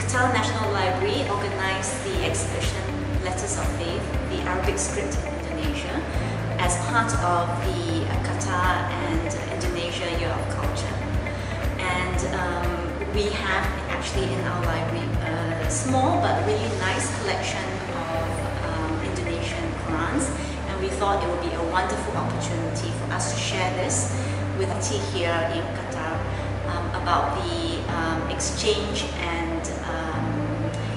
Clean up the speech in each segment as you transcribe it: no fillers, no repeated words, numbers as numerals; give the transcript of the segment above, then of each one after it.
Qatar National Library organized the exhibition Letters of Faith, the Arabic script in Indonesia, as part of the Qatar and Indonesia Year of Culture. And we have actually in our library a small but really nice collection of Indonesian Qurans, and we thought it would be a wonderful opportunity for us to share this with T here in Qatar about the exchange and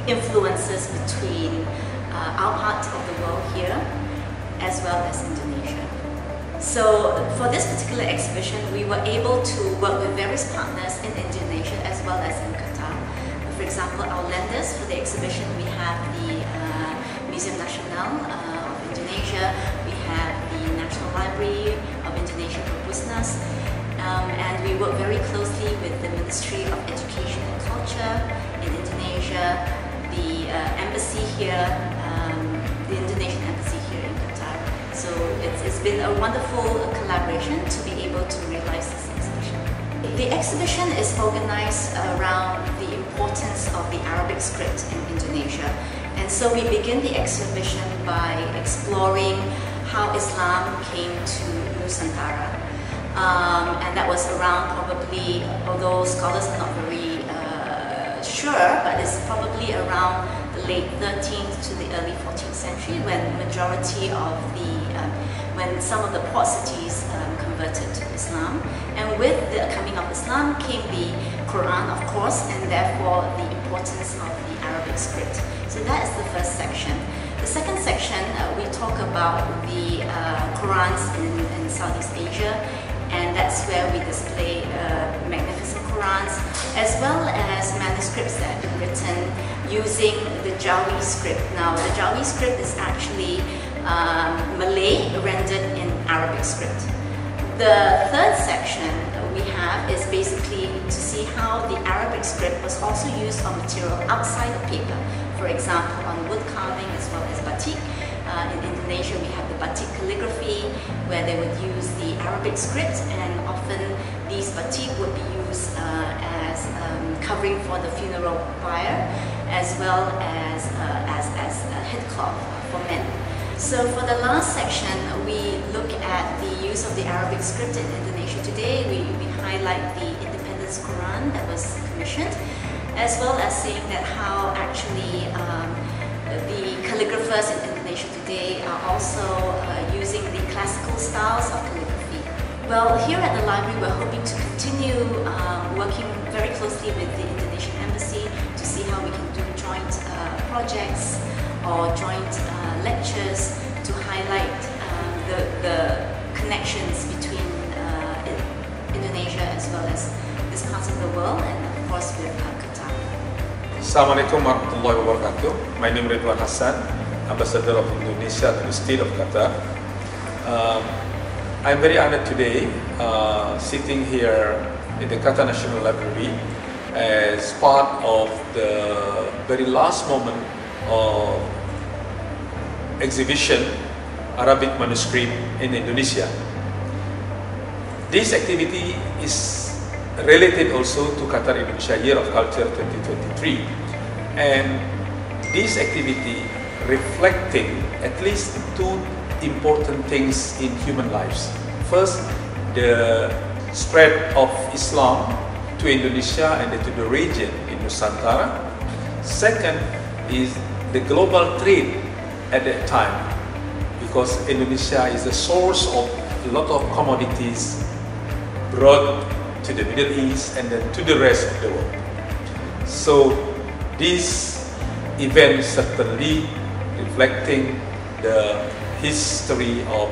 influences between our part of the world here as well as Indonesia. So for this particular exhibition, we were able to work with various partners in Indonesia as well as in Qatar. For example, our lenders for the exhibition, we have the Museum Nasional of Indonesia, we have the National Library of Indonesia Perpusnas, and we work very closely with the Ministry of Education and Culture in Indonesia, the embassy here, the Indonesian embassy here in Qatar. So it's been a wonderful collaboration to be able to realize this exhibition. The exhibition is organized around the importance of the Arabic script in Indonesia. And so we begin the exhibition by exploring how Islam came to Nusantara. And that was around probably, although scholars are not very sure, but it's probably around the late 13th to the early 14th century when when some of the port cities converted to Islam. And with the coming of Islam came the Quran, of course, and therefore the importance of the Arabic script. So that is the first section. The second section, we talk about the Qurans in Southeast Asia, and that's where we display magnificent Qurans, as well as manuscripts that have been written using the Jawi script. Now, the Jawi script is actually Malay rendered in Arabic script. The third section we have is basically to see how the Arabic script was also used on material outside of paper. For example, on wood carving as well as batik. In Indonesia, we have the batik calligraphy, where they would use the Arabic script, and often these batik would be used as covering for the funeral pyre, as well as a headcloth for men. So for the last section, we look at the use of the Arabic script in Indonesia today. We highlight the Independence Quran that was commissioned, as well as saying that how actually the calligraphers in Indonesia today are also using the classical styles of calligraphy. Well, here at the library, we're hoping to continue working very closely with the Indonesian embassy to see how we can do joint projects or joint lectures to highlight the connections between Indonesia as well as this part of the world, and of course with Qatar. Assalamualaikum warahmatullahi wabarakatuh. My name is Ridwan Hassan, Ambassador of Indonesia to the State of Qatar. I'm very honored today sitting here in the Qatar National Library as part of the very last moment of exhibition Arabic manuscript in Indonesia. This activity is related also to Qatar Indonesia Year of Culture 2023, and this activity reflecting at least two important things in human lives. First, the spread of Islam to Indonesia and to the region in Nusantara. Second is the global trade at that time, because Indonesia is the source of a lot of commodities brought to the Middle East and then to the rest of the world. So this event certainly reflecting the history of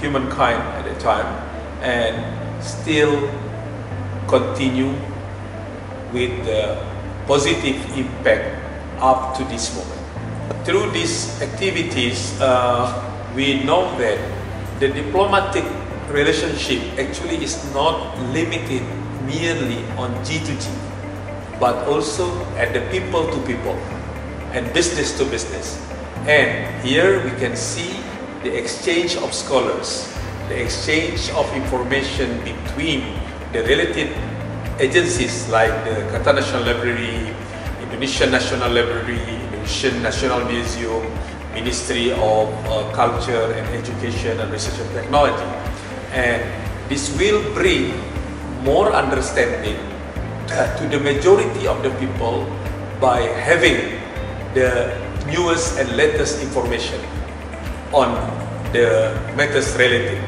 humankind at the time and still continue with the positive impact up to this moment. Through these activities, we know that the diplomatic relationship actually is not limited merely on G to G, but also at the people to people and business to business. And here we can see the exchange of scholars, the exchange of information between the related agencies like the Qatar National Library, Indonesian National Library, Indonesian National Museum, Ministry of Culture and Education and Research and Technology. And this will bring more understanding to the majority of the people by having the newest and latest information on the matters related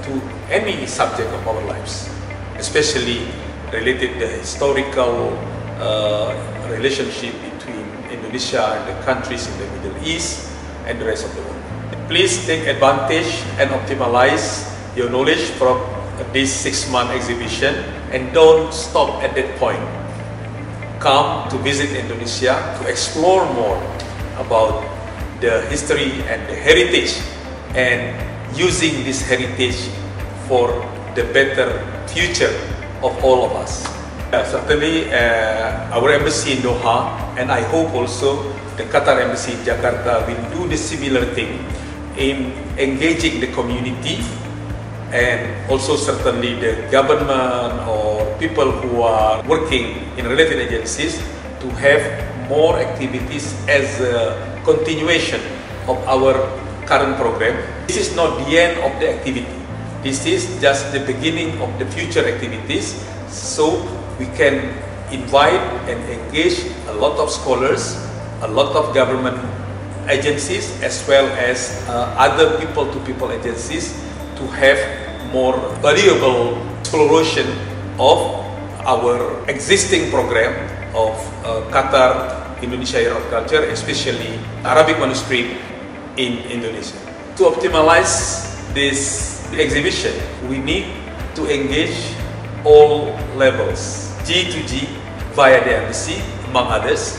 to any subject of our lives, especially related to the historical relationship between Indonesia and the countries in the Middle East and the rest of the world. Please take advantage and optimize your knowledge from this 6-month exhibition, and don't stop at that point. Come to visit Indonesia to explore more about the history and the heritage, and using this heritage for the better future of all of us. Certainly our embassy in Doha, and I hope also the Qatar embassy in Jakarta will do the similar thing in engaging the community, and also certainly the government or people who are working in related agencies to have more activities as a continuation of our current program. This is not the end of the activity. This is just the beginning of the future activities, so we can invite and engage a lot of scholars, a lot of government agencies, as well as other people-to-people agencies to have more valuable exploration of our existing program of Qatar Indonesia Year of Culture, especially Arabic manuscript in Indonesia. To optimize this exhibition, we need to engage all levels, G to G, via the embassy, among others,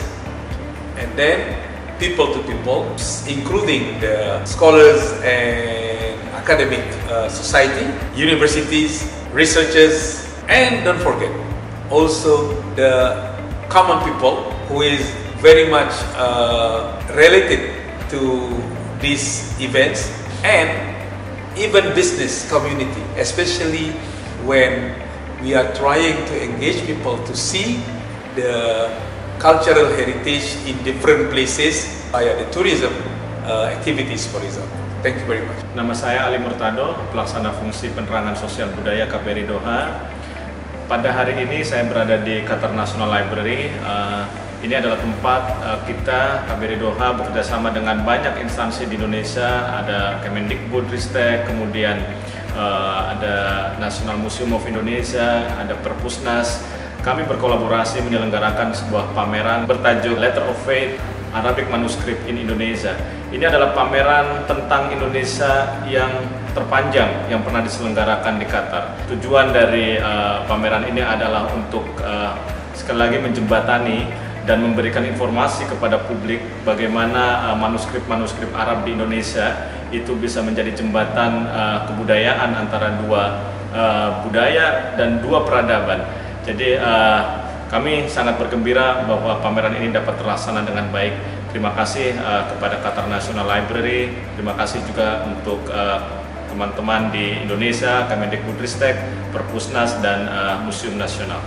and then people to people, including the scholars and academic society, universities, researchers, and don't forget also the common people who is very much related to these events, and even business community, especially when we are trying to engage people to see the cultural heritage in different places via the tourism activities, for example. Thank you very much. Nama saya Ali Murtado, pelaksana fungsi penerangan sosial budaya KBRI Doha. Pada hari ini saya berada di Qatar National Library. Ini adalah tempat kita KBRI Doha bekerjasama dengan banyak instansi di Indonesia. Ada Kemendikbudristek, kemudian ada National Museum of Indonesia, ada Perpusnas. Kami berkolaborasi menyelenggarakan sebuah pameran bertajuk Letter of Faith Arabic Manuscript in Indonesia. Ini adalah pameran tentang Indonesia yang terpanjang yang pernah diselenggarakan di Qatar. Tujuan dari pameran ini adalah untuk sekali lagi menjembatani dan memberikan informasi kepada publik bagaimana manuskrip-manuskrip Arab di Indonesia itu bisa menjadi jembatan kebudayaan antara dua budaya dan dua peradaban. Jadi kami sangat bergembira bahwa pameran ini dapat terlaksana dengan baik. Terima kasih kepada Qatar National Library, terima kasih juga untuk teman-teman di Indonesia, Kemendikbudristek, Perpusnas, dan Museum Nasional.